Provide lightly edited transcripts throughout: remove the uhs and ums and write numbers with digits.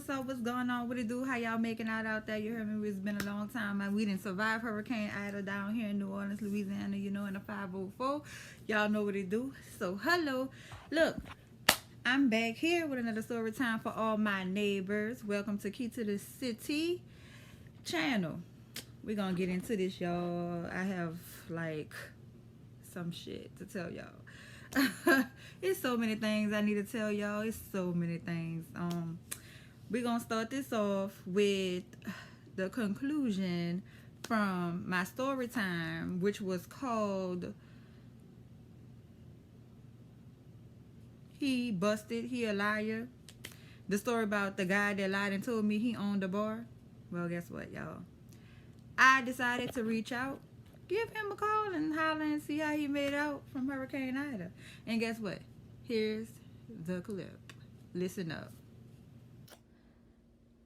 what's up? What's going on? What it do? How y'all making out there? You heard me. It's been a long time. We didn't survive Hurricane Ida down here in New Orleans, Louisiana. You know, in the 504. Y'all know what it do. So hello, look. I'm back here with another story time for all my neighbors. Welcome to Key to the City channel. We're gonna get into this, y'all. I have like some shit to tell y'all. It's so many things I need to tell y'all. It's so many things. We're gonna start this off with the conclusion from my story time, which was called He Busted, He a Liar. The story about the guy that lied and told me he owned a bar. Well, guess what, y'all? I decided to reach out, give him a call and holler and see how he made out from Hurricane Ida. And guess what? Here's the clip. Listen up.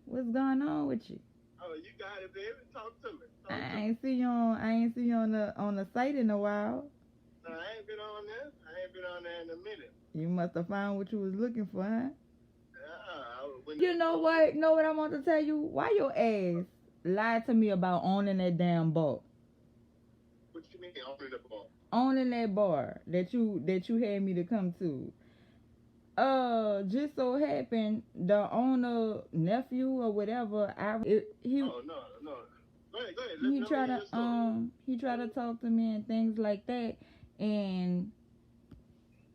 What's going on with you? Oh, you got it, baby. Talk to me. I ain't see you on the site in a while. No, I ain't been on there. I ain't been on there in a minute. You must have found what you was looking for, huh? When You know what? Know what I want to tell you? Why your ass lied to me about owning that damn bar? What you mean owning the bar? Owning that bar that you had me to come to. Just so happened the owner nephew or whatever. Oh no. Go ahead. He tried to talk to me and things like that, and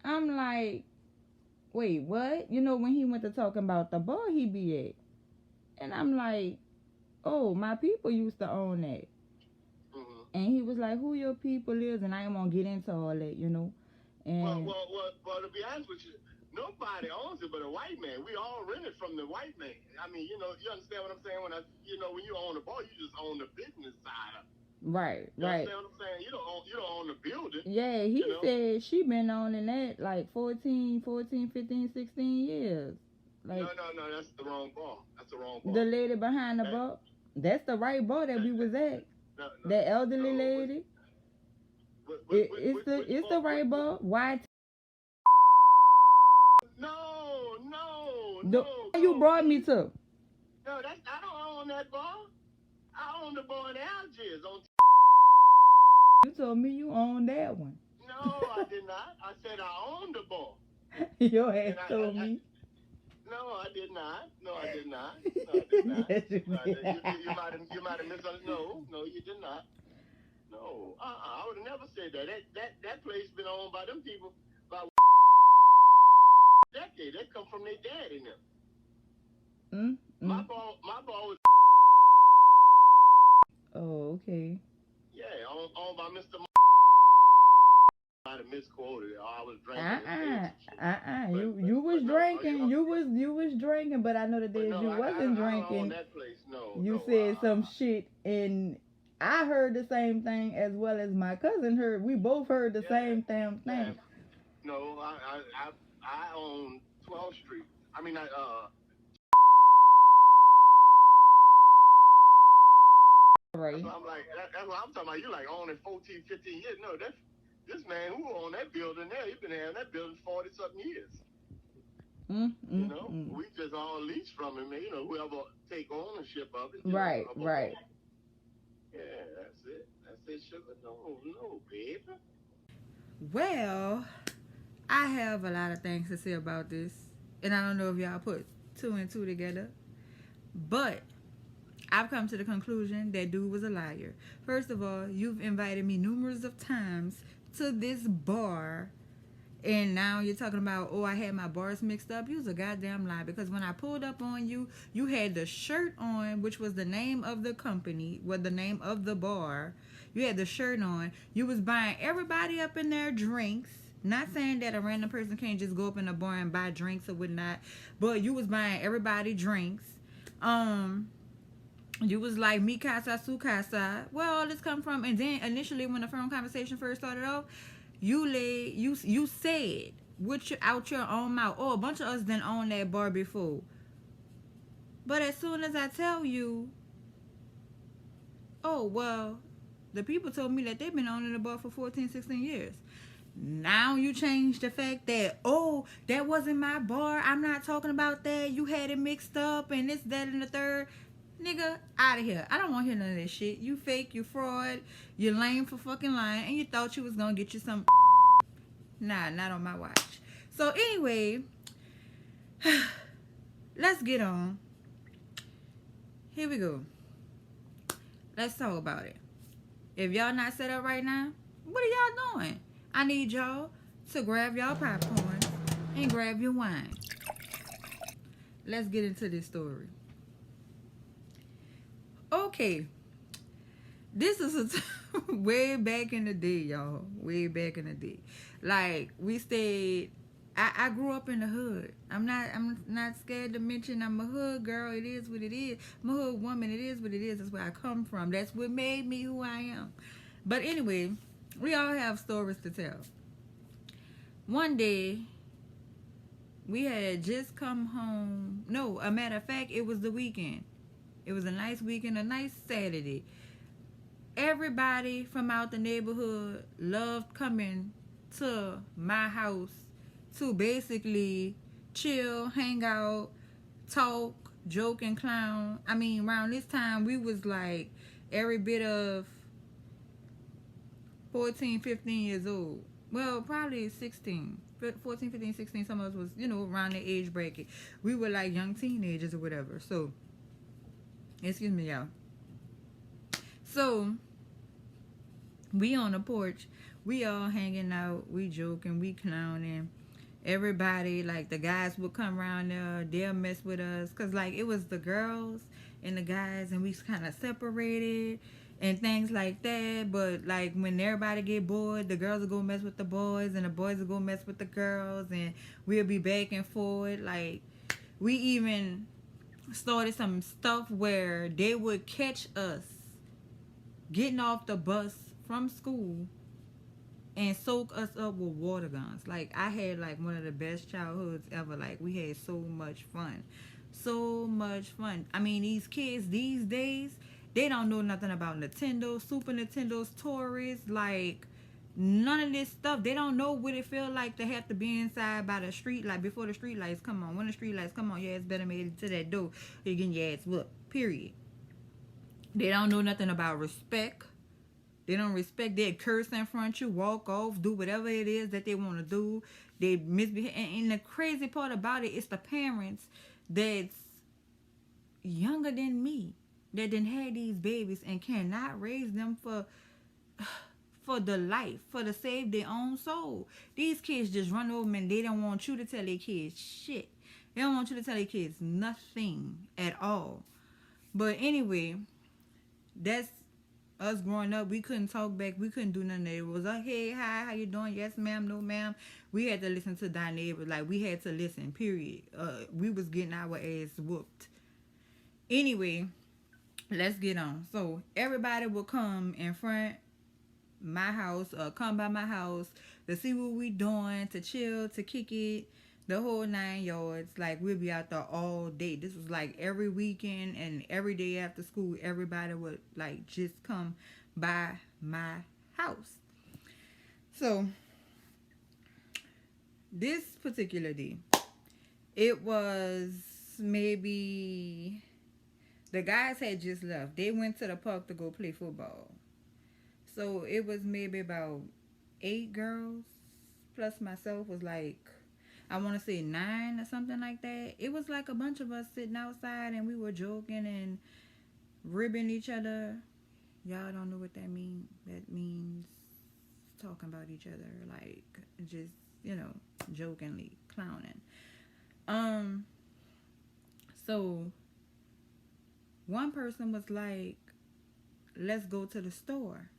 I'm like, wait, what? You know, when he went to talking about the bar he be at, and I'm like, oh, my people used to own that. Mm-hmm. And he was like, who your people is? And I ain't gonna get into all that, you know. And well, to be honest with you, nobody owns it but a white man. We all rented from the white man. I mean, you know, you understand what I'm saying? When you own a bar, you just own the business side of it. Right. You understand what I'm saying? You don't own the building. Yeah, he said she been owning that like 14, 15, 16 years. Like, no, that's the wrong bar. That's the wrong bar. The lady behind the bar, that's the right bar that we was at. That elderly lady. It's the right bar. Why? No. You brought me to. No, I don't own that bar. I own the bar in Algiers on. You told me you owned that one. No, I did not. I said I owned the bar. Your ass told me. No, I did not. Yes, you did. You might have misunderstood. No, you did not. No, I would have never said that. That place been owned by them people by decade. They come from their dad in them. My ball was. Oh, okay. Yeah, owned by Mr. I might have misquoted it. I was drinking. You was drinking. You was drinking, but I know the days you wasn't drinking. I don't own that place. No. You said some shit, and I heard the same thing as well as my cousin heard. We both heard the same damn thing. Yeah. No, I own 12th Street. I mean, Right. That's what I'm like. That's what I'm talking about. You like owning 14, 15 years. No, this man who owned that building there, he's been having that building 40-something years. You know, we just all lease from him. You know, whoever take ownership of it. Right. Yeah, that's it, sugar. No, baby. Well, I have a lot of things to say about this, and I don't know if y'all put two and two together, but I've come to the conclusion that dude was a liar. First of all, you've invited me numerous of times to this bar, and now you're talking about, oh, I had my bars mixed up. You was a goddamn lie, because when I pulled up on you, you had the shirt on, which was the name of the company, the name of the bar. You had the shirt on. You was buying everybody up in their drinks. Not saying that a random person can't just go up in a bar and buy drinks or whatnot, but you was buying everybody drinks. You was like, mi casa, su casa. Where all this come from? And then initially, when the phone conversation first started off, you said out your own mouth, oh, a bunch of us didn't own that bar before. But as soon as I tell you, oh, well, the people told me that they've been owning the bar for 14, 16 years. Now you change the fact that, oh, that wasn't my bar. I'm not talking about that. You had it mixed up and this, that, and the third. Nigga, out of here. I don't want to hear none of that shit. You fake, you fraud, you lame for fucking lying, and you thought you was going to get you some. Nah, not on my watch. So anyway, let's get on. Here we go. Let's talk about it. If y'all not set up right now, what are y'all doing? I need y'all to grab y'all popcorn and grab your wine. Let's get into this story. Okay. This is way back in the day, y'all. Way back in the day. Like, we stayed... I grew up in the hood. I'm not scared to mention I'm a hood girl. It is what it is. I'm a hood woman. It is what it is. That's where I come from. That's what made me who I am. But anyway, we all have stories to tell. One day, we had just come home. No, a matter of fact, it was the weekend. It was a nice weekend, a nice Saturday. Everybody from out the neighborhood loved coming to my house to basically chill, hang out, talk, joke, and clown. I mean, around this time, we was like every bit of 14, 15 years old. Well, probably 16. 14, 15, 16. Some of us was, around the age bracket. We were like young teenagers or whatever. So, excuse me, y'all. So, we on the porch. We all hanging out. We joking. We clowning. Everybody, like, the guys would come around there. They'll mess with us. Because, like, it was the girls and the guys. And we kind of separated. And things like that. But, like, when everybody get bored, the girls will go mess with the boys. And the boys will go mess with the girls. And we'll be back and forth. Like, we even started some stuff where they would catch us getting off the bus from school and soak us up with water guns. Like, I had, like, one of the best childhoods ever. Like, we had so much fun. So much fun. I mean, these kids these days, they don't know nothing about Nintendo, Super Nintendo's, Taurus, like, none of this stuff. They don't know what it feels like to have to be inside by the street, like, before the street lights come on. When the street lights come on, your ass better make it to that door. You're getting your ass whooped, period. They don't know nothing about respect. They don't respect. They curse in front of you, walk off, do whatever it is that they want to do. They misbehave. And the crazy part about it is the parents that's younger than me that done had these babies and cannot raise them for the life, for to save their own soul. These kids just run over them and they don't want you to tell their kids shit. They don't want you to tell their kids nothing at all. But anyway, that's us growing up. We couldn't talk back. We couldn't do nothing. It was like, hey, hi, how you doing? Yes, ma'am, no, ma'am. We had to listen to thy neighbors. Like, we had to listen, period. We was getting our ass whooped. Anyway, let's get on. So, everybody will come in front my house or come by my house to see what we doing, to chill, to kick it, the whole 9 yards. Like, we'll be out there all day. This was like every weekend and every day after school. Everybody would, like, just come by my house. So, this particular day, it was maybe... The guys had just left. They went to the park to go play football. So, it was maybe about 8 girls plus myself was like... I want to say 9 or something like that. It was like a bunch of us sitting outside and we were joking and ribbing each other. Y'all don't know what that means. That means talking about each other, like just, jokingly clowning. So one person was like, let's go to the store.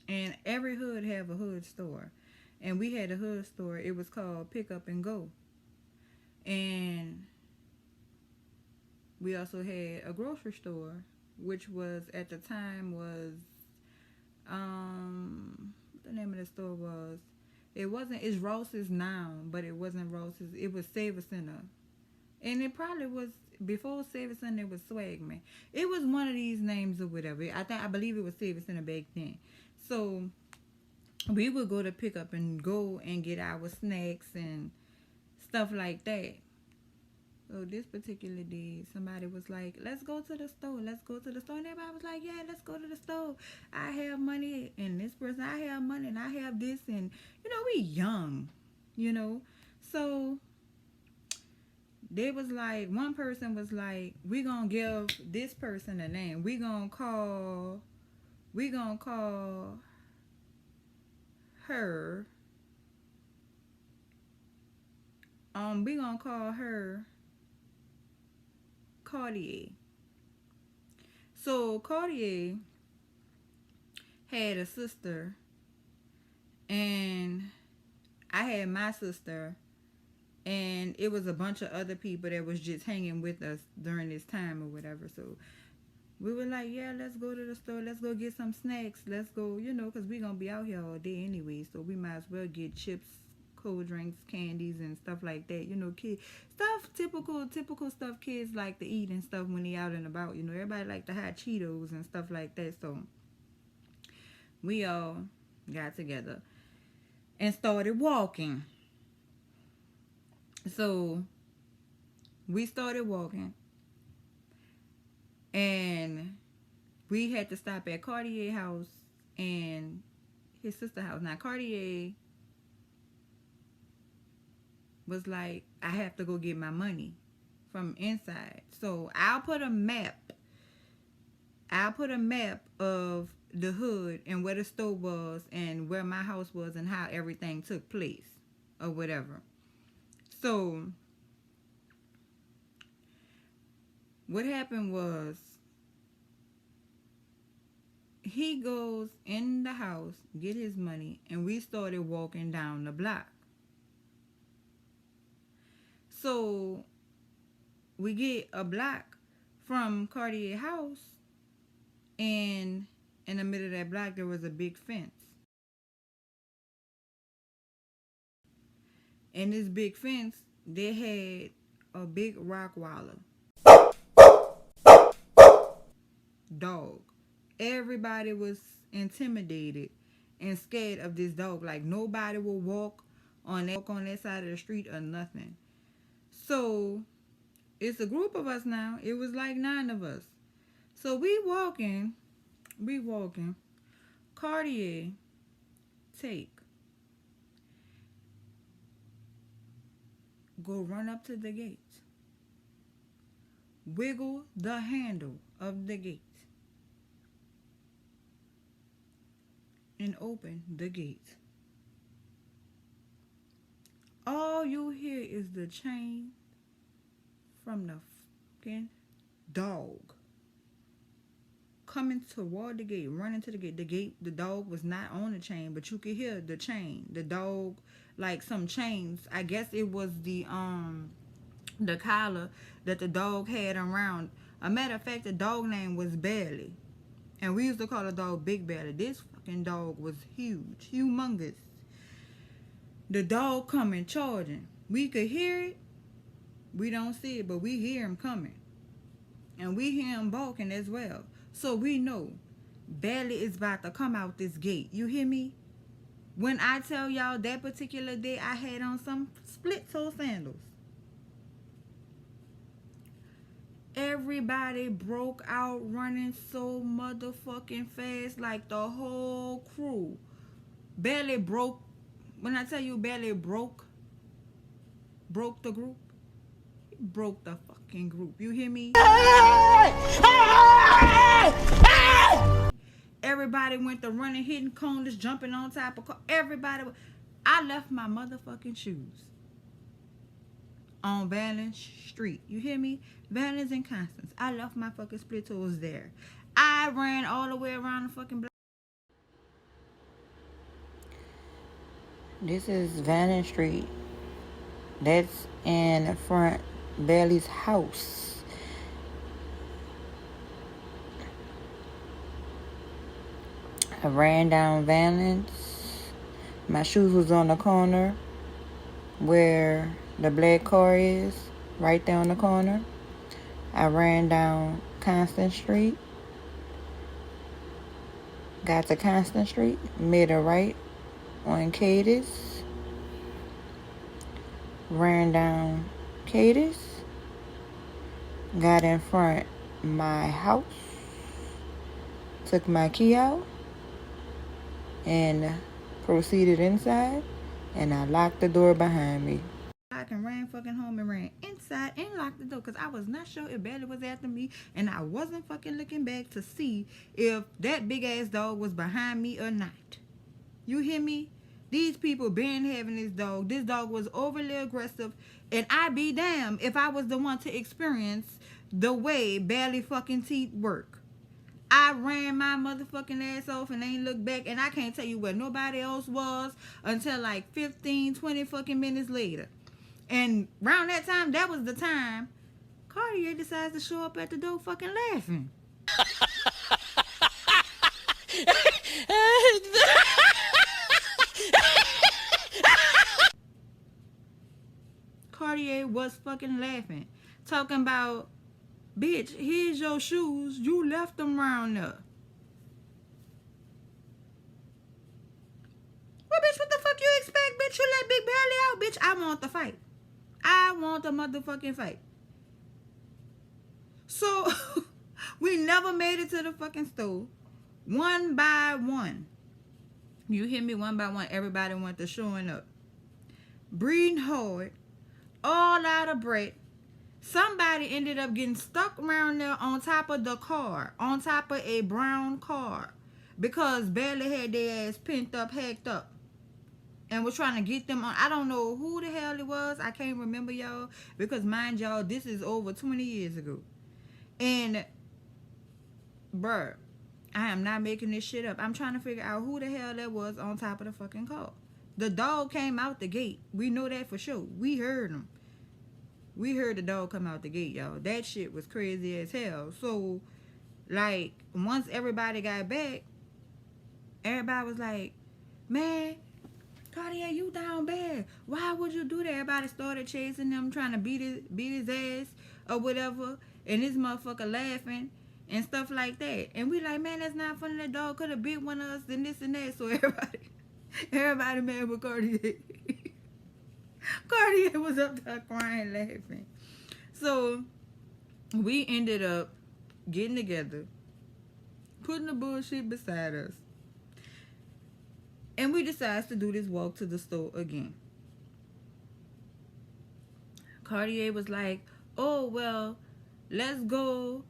And every hood have a hood store. And we had a hood store. It was called Pick Up and Go. And we also had a grocery store, which was at the time was what the name of the store was. It's Ross's now, but it wasn't Ross's. It was Savor Center. And it probably was before Savor Center, it was Swagman. It was one of these names or whatever. I believe it was Savor Center back then. So we would go to pick up and go and get our snacks and stuff like that. So this particular day, somebody was like, let's go to the store. Let's go to the store. And everybody was like, yeah, let's go to the store. I have money. And this person, I have money. And I have this. And, we young, So they was like, one person was like, we going to give this person a name. We going to call her. We going to call her Cartier. So Cartier had a sister, and I had my sister, and it was a bunch of other people that was just hanging with us during this time or whatever. So we were like, yeah, let's go to the store. Let's go get some snacks. Let's go, because we're going to be out here all day anyway. So we might as well get chips, cold drinks, candies, and stuff like that. Kids stuff, typical stuff kids like to eat and stuff when they out and about. Everybody like to have Cheetos and stuff like that. So we all got together and started walking. So we started walking, and we had to stop at Cartier's house and his sister's house. Now Cartier was like, I have to go get my money from inside. So I'll put a map of the hood and where the store was and where my house was and how everything took place or whatever. So what happened was, he goes in the house, get his money, and we started walking down the block. So we get a block from Cartier's house, and in the middle of that block there was a big fence. And this big fence, they had a big Rottweiler dog. Everybody was intimidated and scared of this dog. Like nobody will walk on that side of the street or nothing. So it's a group of us now. It was like 9 of us. So we walking. Cartier go run up to the gate. Wiggle the handle of the gate. And open the gate. All you hear is the chain from the fucking dog coming toward the gate, running to the gate. The dog was not on the chain, but you could hear the chain. The dog, like some chains. I guess it was the collar that the dog had around. A matter of fact, the dog name was Belly. And we used to call the dog Big Belly. This fucking dog was huge, humongous. The dog coming, charging. We could hear it. We don't see it, but we hear him coming. And we hear him barking as well. So we know Belly is about to come out this gate. You hear me? When I tell y'all that particular day I had on some split-toe sandals. Everybody broke out running so motherfucking fast, like the whole crew. Belly broke. When I tell you Belly broke the group, he broke the fucking group. You hear me? Everybody went to running, hitting corners, jumping on top of cars. Everybody. I left my motherfucking shoes on Valence Street. You hear me? Valence and Constance. I left my fucking split toes there. I ran all the way around the fucking block. This is Valence Street. That's in front Bailey's house. I ran down Valence. My shoes was on the corner where the black car is, right there on the corner. I ran down Constant Street. Got to Constant Street, made a right, on Cadiz, ran down Cadiz, got in front of my house, took my key out, and proceeded inside, and I locked the door behind me. I ran fucking home and ran inside and locked the door because I was not sure if Bailey was after me, and I wasn't fucking looking back to see if that big ass dog was behind me or not. You hear me? These people been having this dog. This dog was overly aggressive, and I'd be damned if I was the one to experience the way Bailey fucking teeth work. I ran my motherfucking ass off and ain't looked back, and I can't tell you where nobody else was until like 15, 20 fucking minutes later. And around that time, that was the time Cartier decides to show up at the door fucking laughing. Cartier was fucking laughing. Talking about, bitch, here's your shoes. You left them around there. Well, bitch, what the fuck you expect, bitch? You let Big Bailey out, bitch. I want the fight. I want the motherfucking fight. So, we never made it to the fucking store. One by one. You hear me? One by one. Everybody went to showing up. Breathing hard. All out of breath. Somebody ended up getting stuck around there on top of the car. On top of a brown car. Because Bailey had their ass pent up, hacked up. And was trying to get them on. I don't know who the hell it was. I can't remember, y'all. Because mind y'all, this is over 20 years ago. And, bruh, I am not making this shit up. I'm trying to figure out who the hell that was on top of the fucking car. The dog came out the gate. We know that for sure. We heard him. We heard the dog come out the gate, y'all. That shit was crazy as hell. So, like, once everybody got back, everybody was like, man, Cartier, you down bad. Why would you do that? Everybody started chasing them, trying to beat his ass or whatever. And this motherfucker laughing and stuff like that. And we like, man, that's not funny. That dog could have bit one of us and this and that. So everybody mad with Cartier. Cartier was up there crying, laughing. So we ended up getting together, putting the bullshit beside us. And we decided to do this walk to the store again. Cartier was like, oh, well, let's go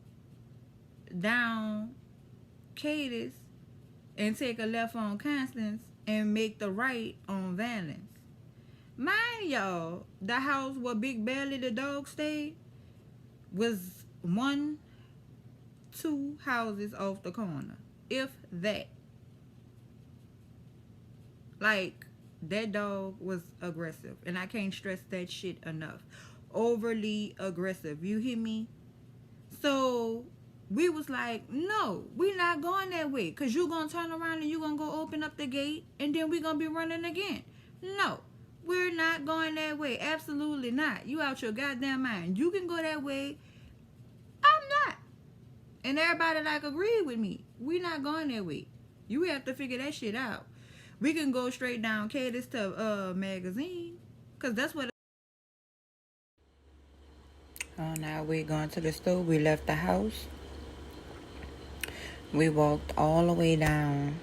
down Cadiz and take a left on Constance and make the right on Valence. Mind y'all, the house where Big Belly the dog stayed was 1, 2 houses off the corner. If that. Like, that dog was aggressive. And I can't stress that shit enough. Overly aggressive. You hear me? So, we was like, no, we not going that way. Because you going to turn around and you going to go open up the gate. And then we going to be running again. No, we're not going that way. Absolutely not. You out your goddamn mind. You can go that way. I'm not. And everybody like agreed with me. We not going that way. You have to figure that shit out. We can go straight down Cadiz to Magazine. Because that's what... Oh, now we're going to the store. We left the house. We walked all the way down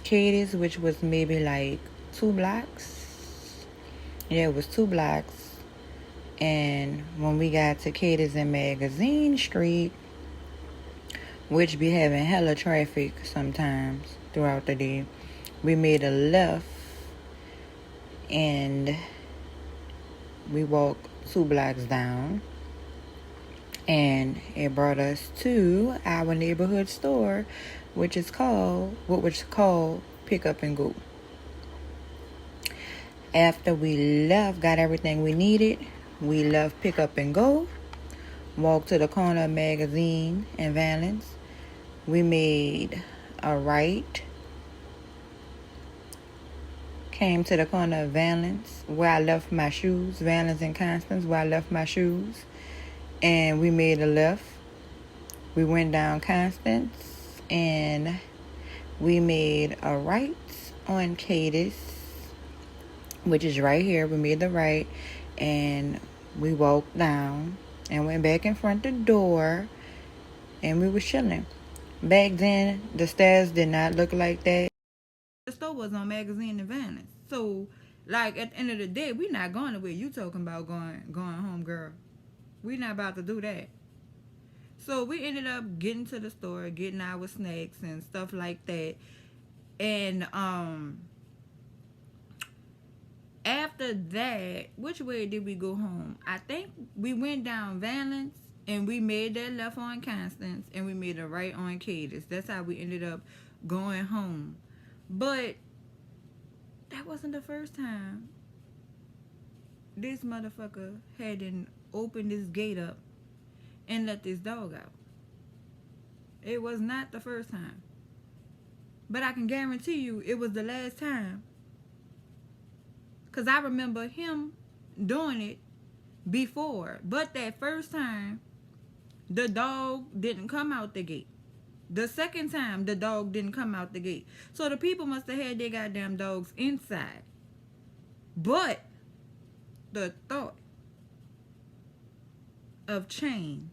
Cadiz, which was maybe like 2 blocks. Yeah, it was 2 blocks. And when we got to Cadiz and Magazine Street, which be having hella traffic sometimes throughout the day, we made a left and we walked 2 blocks down, and it brought us to our neighborhood store, which is called Pick Up and Go. After we left, got everything we needed, we left Pick Up and Go, walked to the corner of Magazine and Valence. We made a right, came to the corner of Valence, where I left my shoes, Valence and Constance, where I left my shoes, and we made a left. We went down Constance, and we made a right on Cadiz, which is right here. We made the right, and we walked down and went back in front the door, and we were chilling. Back then, the stairs did not look like that. The store was on Magazine and Venice. So, like, at the end of the day, we not going to where you talking about going home, girl. We not about to do that. So, we ended up getting to the store, getting our snacks and stuff like that. And, after that, which way did we go home? I think we went down Valence and we made that left on Constance and we made a right on Cadis. That's how we ended up going home. But that wasn't the first time this motherfucker hadn't opened this gate up and let this dog out. It was not the first time. But I can guarantee you it was the last time. Because I remember him doing it before. But that first time, the dog didn't come out the gate. The second time, the dog didn't come out the gate. So the people must have had their goddamn dogs inside. But the thought of chains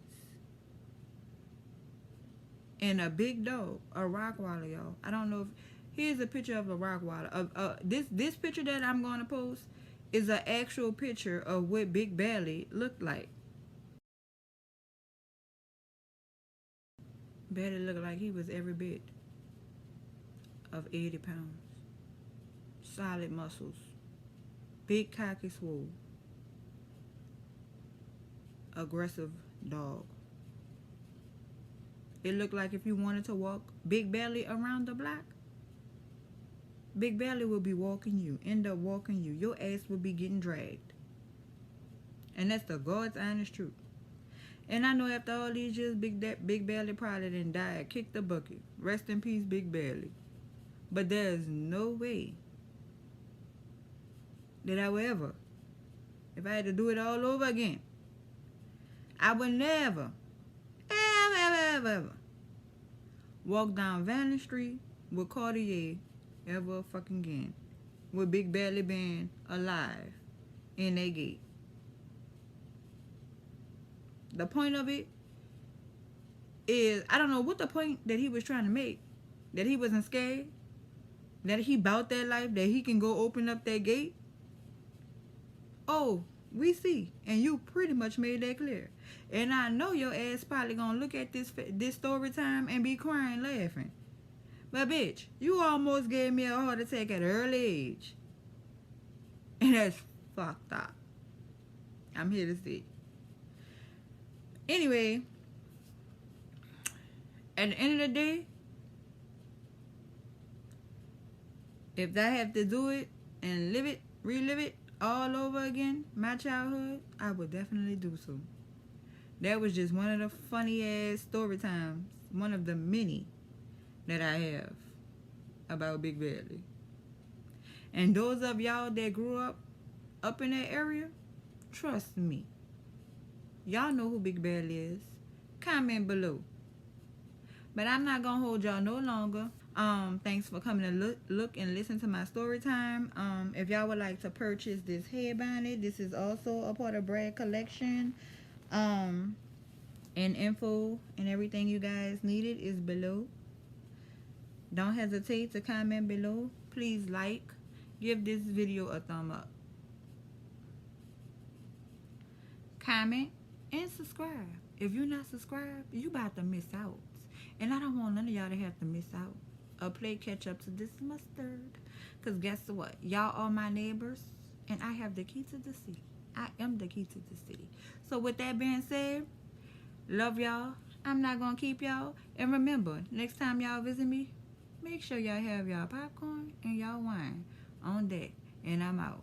and a big dog, a Rottweiler, y'all. I don't know if... Here's a picture of a Rottweiler. This picture that I'm going to post is an actual picture of what Big Belly looked like. Belly looked like he was every bit of 80 pounds. Solid muscles. Big cocky swole. Aggressive dog. It looked like if you wanted to walk Big Belly around the block, Big Belly will be walking you, end up walking you. Your ass will be getting dragged. And that's the God's honest truth. And I know after all these years, Big Belly probably done died, kicked the bucket. Rest in peace, Big Belly. But there's no way that I would ever, if I had to do it all over again, I would never, ever walk down Valley Street with Cartier ever fucking again, with Big Belly being alive in that gate. The point of it is, I don't know what the point that he was trying to make, that he wasn't scared, that he bout that life, that he can go open up that gate. Oh, we see, and you pretty much made that clear. And I know your ass probably gonna look at this story time and be crying laughing. But bitch, you almost gave me a heart attack at an early age. And that's fucked up. I'm here to see. Anyway, at the end of the day, if I have to do it and relive it all over again, my childhood, I would definitely do so. That was just one of the funny ass story times, one of the many that I have about Big Belly. And those of y'all that grew up in that area, trust me, y'all know who Big Belly is. Comment below. But I'm not gonna hold y'all no longer. Thanks for coming to look and listen to my story time. If y'all would like to purchase this head bonnet, this is also a part of Brad collection. And info and everything you guys needed is below. Don't hesitate to comment below. Please like, give this video a thumb up, comment, and subscribe. If you're not subscribed, you about to miss out. And I don't want none of y'all to have to miss out or play catch up to this mustard. Because guess what? Y'all are my neighbors, and I have the key to the city. I am the key to the city. So with that being said, love y'all. I'm not going to keep y'all. And remember, next time y'all visit me, make sure y'all have y'all popcorn and y'all wine on deck. And I'm out.